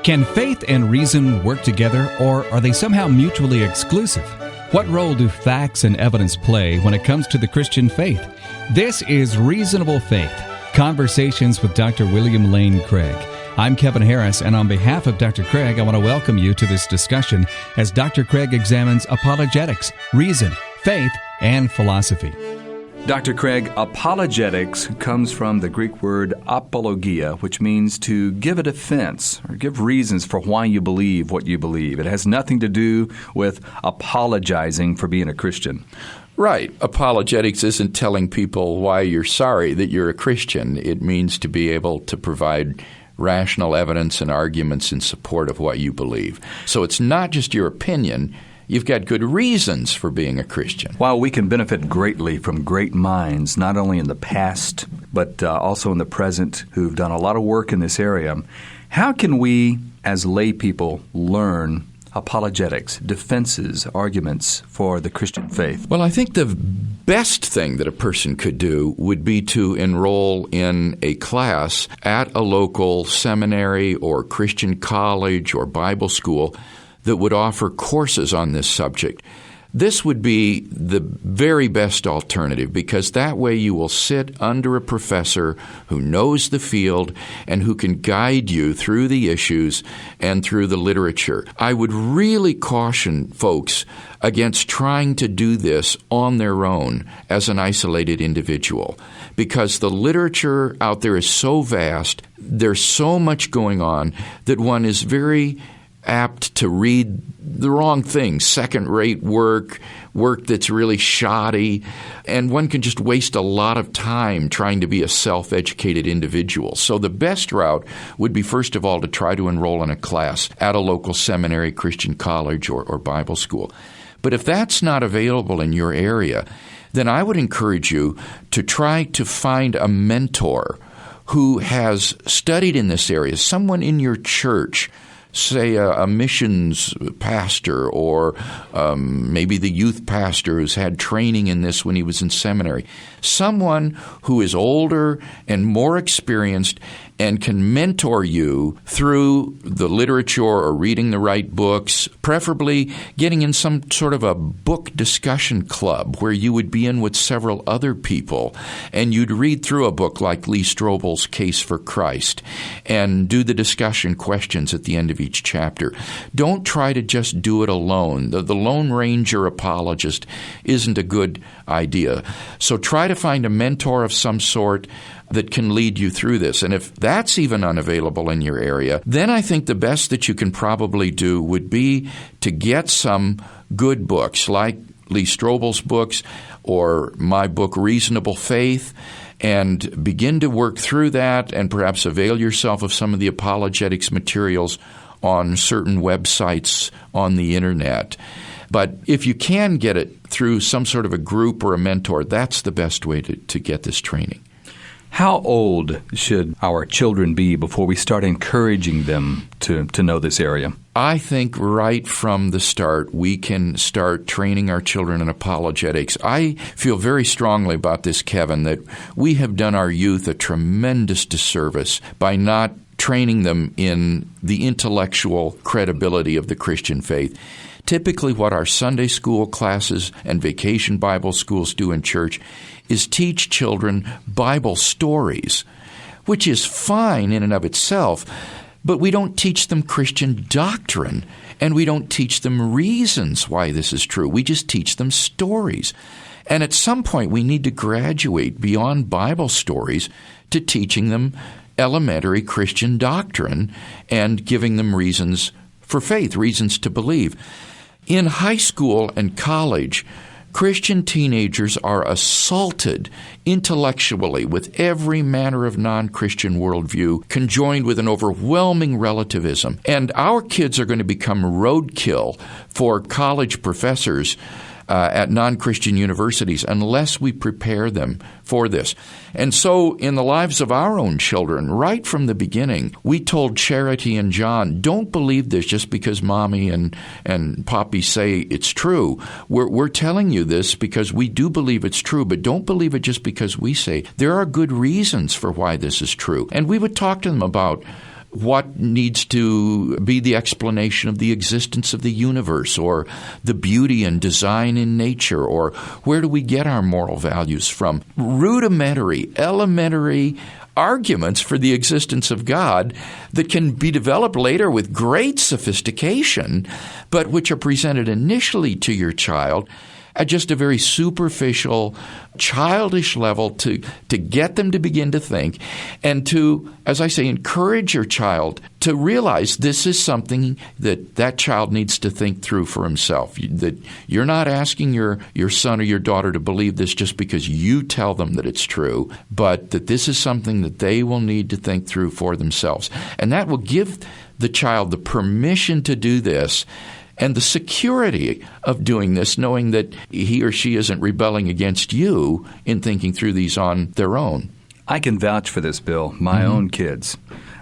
Can faith and reason work together, or are they somehow mutually exclusive? What role do facts and evidence play when it comes to the Christian faith? This is Reasonable Faith, Conversations with Dr. William Lane Craig. I'm Kevin Harris, and on behalf of Dr. Craig, I want to welcome you to this discussion as Dr. Craig examines apologetics, reason, faith, and philosophy. Dr. Craig, apologetics comes from the Greek word apologia, which means to give a defense or give reasons for why you believe what you believe. It has nothing to do with apologizing for being a Christian. Right. Apologetics isn't telling people why you're sorry that you're a Christian. It means to be able to provide rational evidence and arguments in support of what you believe. So it's not just your opinion. You've got good reasons for being a Christian. While we can benefit greatly from great minds, not only in the past, but also in the present, who've done a lot of work in this area, how can we, as lay people, learn apologetics, defenses, arguments for the Christian faith? Well, I think the best thing that a person could do would be to enroll in a class at a local seminary or Christian college or Bible school that would offer courses on this subject. This would be the very best alternative, because that way you will sit under a professor who knows the field and who can guide you through the issues and through the literature. I would really caution folks against trying to do this on their own as an isolated individual, because the literature out there is so vast, there's so much going on that one is very apt to read the wrong things, second-rate work that's really shoddy, and one can just waste a lot of time trying to be a self-educated individual. So the best route would be, first of all, to try to enroll in a class at a local seminary, Christian college, or Bible school. But if that's not available in your area, then I would encourage you to try to find a mentor who has studied in this area, someone in your church, say a missions pastor, or maybe the youth pastor who's had training in this when he was in seminary. Someone who is older and more experienced and can mentor you through the literature or reading the right books, preferably getting in some sort of a book discussion club where you would be in with several other people and you'd read through a book like Lee Strobel's Case for Christ and do the discussion questions at the end of each chapter. Don't try to just do it alone. The Lone Ranger apologist isn't a good idea. So try to find a mentor of some sort that can lead you through this. And if that's even unavailable in your area, then I think the best that you can probably do would be to get some good books like Lee Strobel's books or my book, Reasonable Faith, and begin to work through that and perhaps avail yourself of some of the apologetics materials on certain websites on the internet. But if you can get it through some sort of a group or a mentor, that's the best way to get this training. How old should our children be before we start encouraging them to know this area? I think right from the start, we can start training our children in apologetics. I feel very strongly about this, Kevin, that we have done our youth a tremendous disservice by not training them in the intellectual credibility of the Christian faith. Typically, what our Sunday school classes and vacation Bible schools do in church is teach children Bible stories, which is fine in and of itself, but we don't teach them Christian doctrine, and we don't teach them reasons why this is true. We just teach them stories. And at some point, we need to graduate beyond Bible stories to teaching them elementary Christian doctrine and giving them reasons for faith, reasons to believe. In high school and college, Christian teenagers are assaulted intellectually with every manner of non-Christian worldview, conjoined with an overwhelming relativism. And our kids are going to become roadkill for college professors at non-Christian universities unless we prepare them for this. And so in the lives of our own children, right from the beginning, we told Charity and John, don't believe this just because Mommy and Poppy say it's true. We're telling you this because we do believe it's true, but don't believe it just because we say. There are good reasons for why this is true. And we would talk to them about what needs to be the explanation of the existence of the universe, or the beauty and design in nature, or where do we get our moral values from? Rudimentary, elementary arguments for the existence of God that can be developed later with great sophistication, but which are presented initially to your child at just a very superficial, childish level to get them to begin to think and to, as I say, encourage your child to realize this is something that child needs to think through for himself. That you're not asking your son or your daughter to believe this just because you tell them that it's true, but that this is something that they will need to think through for themselves. And that will give the child the permission to do this and the security of doing this, knowing that he or she isn't rebelling against you in thinking through these on their own. I can vouch for this, Bill. My own kids.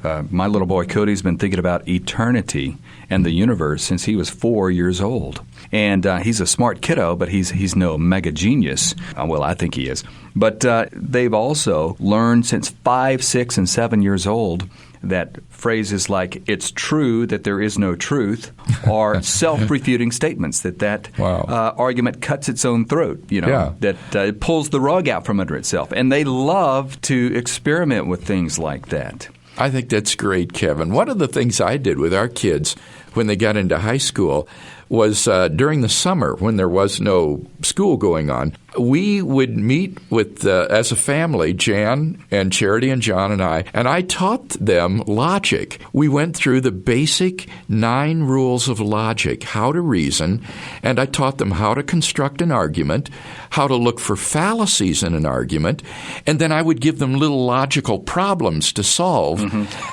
My little boy Cody's been thinking about eternity and the universe since he was 4 years old. And he's a smart kiddo, but he's no mega genius. Well, I think he is. But they've also learned since 5, 6, and 7 years old that phrases like, it's true that there is no truth, are self-refuting statements, that argument cuts its own throat, that it pulls the rug out from under itself. And they love to experiment with things like that. I think that's great, Kevin. One of the things I did with our kids when they got into high school was during the summer when there was no school going on, we would meet with, as a family, Jan and Charity and John and I taught them logic. We went through the basic 9 rules of logic, how to reason, and I taught them how to construct an argument, how to look for fallacies in an argument, and then I would give them little logical problems to solve.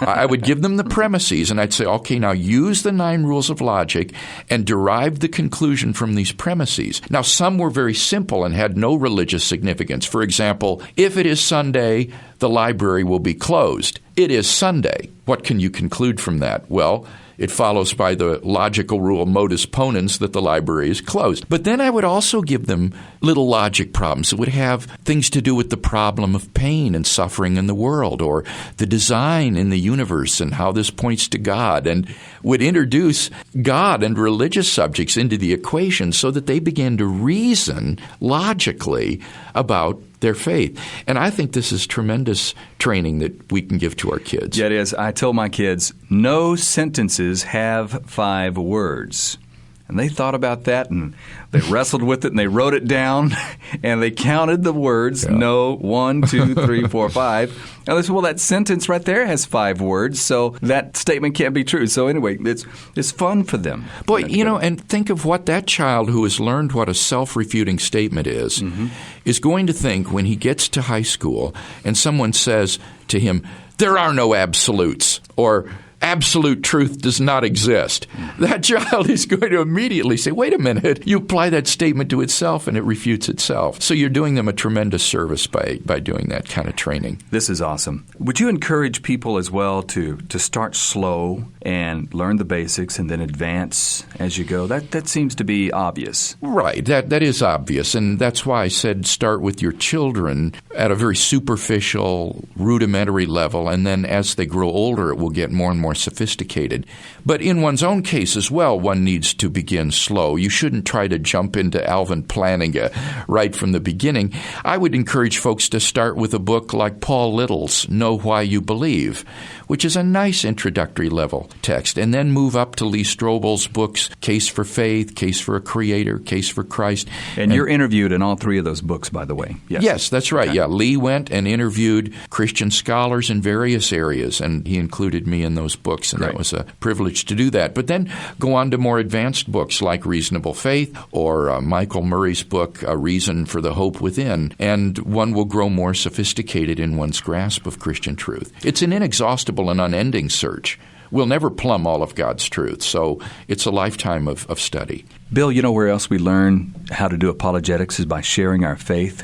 I would give them the premises, and I'd say, okay, now use the 9 rules of logic and derive the conclusion from these premises. Now, some were very simple and had no religious significance. For example, if it is Sunday, the library will be closed. It is Sunday. What can you conclude from that? Well, it follows by the logical rule modus ponens that the library is closed. But then I would also give them little logic problems that would have things to do with the problem of pain and suffering in the world, or the design in the universe and how this points to God, and would introduce God and religious subjects into the equation so that they began to reason logically about their faith. And I think this is tremendous training that we can give to our kids. Yeah, it is. I tell my kids, no sentences have 5 words. And they thought about that, and they wrestled with it, and they wrote it down, and they counted the words. Yeah. No, 1, 2, 3, 4, 5. And they said, well, that sentence right there has 5 words, so that statement can't be true. So anyway, it's fun for them. Boy, and think of what that child who has learned what a self-refuting statement is going to think when he gets to high school and someone says to him, there are no absolutes, or absolute truth does not exist. That child is going to immediately say, wait a minute, you apply that statement to itself and it refutes itself. So you're doing them a tremendous service by doing that kind of training. This is awesome. Would you encourage people as well to start slow and learn the basics and then advance as you go? That seems to be obvious. Right. That is obvious. And that's why I said start with your children at a very superficial, rudimentary level. And then as they grow older, it will get more and more sophisticated. But in one's own case as well, one needs to begin slow. You shouldn't try to jump into Alvin Plantinga right from the beginning. I would encourage folks to start with a book like Paul Little's Know Why You Believe, which is a nice introductory level text, and then move up to Lee Strobel's books, Case for Faith, Case for a Creator, Case for Christ. And you're interviewed in all 3 of those books, by the way. Yes, that's right. Okay. Yeah, Lee went and interviewed Christian scholars in various areas, and he included me in those books, and That was a privilege to do that. But then go on to more advanced books like Reasonable Faith or Michael Murray's book, A Reason for the Hope Within, and one will grow more sophisticated in one's grasp of Christian truth. It's an inexhaustible and unending search. We'll never plumb all of God's truth, so it's a lifetime of study. Bill, you know where else we learn how to do apologetics is by sharing our faith,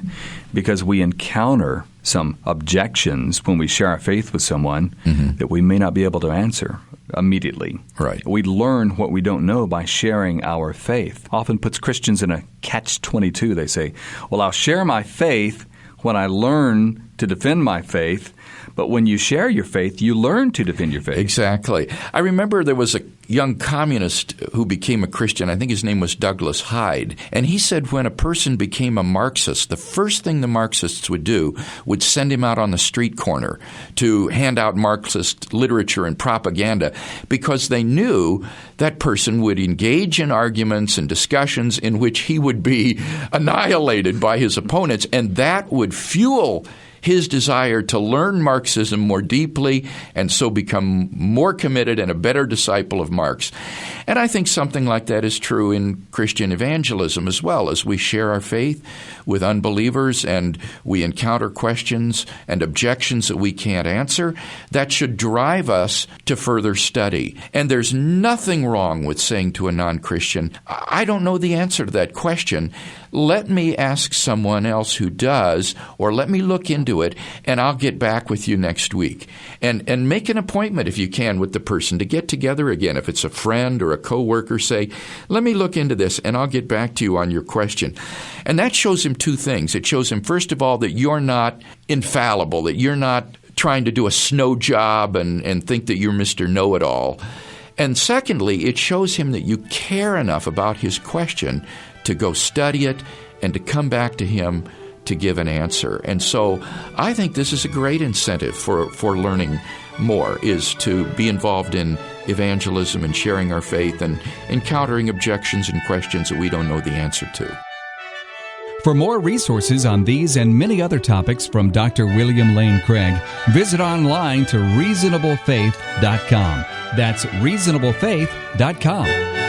because we encounter some objections when we share our faith with someone that we may not be able to answer immediately. Right. We learn what we don't know by sharing our faith. Often puts Christians in a catch-22. They say, well, I'll share my faith when I learn to defend my faith, but when you share your faith, you learn to defend your faith. Exactly. I remember there was a young communist who became a Christian. I think his name was Douglas Hyde. And he said when a person became a Marxist, the first thing the Marxists would do would send him out on the street corner to hand out Marxist literature and propaganda, because they knew that person would engage in arguments and discussions in which he would be annihilated by his opponents, and that would fuel his desire to learn Marxism more deeply and so become more committed and a better disciple of Marx. And I think something like that is true in Christian evangelism as well. As we share our faith with unbelievers and we encounter questions and objections that we can't answer, that should drive us to further study. And there's nothing wrong with saying to a non-Christian, I don't know the answer to that question. Let me ask someone else who does, or let me look into it, and I'll get back with you next week. And make an appointment, if you can, with the person to get together again. If it's a friend or a coworker, say, let me look into this, and I'll get back to you on your question. And that shows him two things. It shows him, first of all, that you're not infallible, that you're not trying to do a snow job and think that you're Mr. Know-It-All. And secondly, it shows him that you care enough about his question to go study it and to come back to him to give an answer. And so I think this is a great incentive for learning more, is to be involved in evangelism and sharing our faith and encountering objections and questions that we don't know the answer to. For more resources on these and many other topics from Dr. William Lane Craig, visit online to reasonablefaith.com. That's reasonablefaith.com.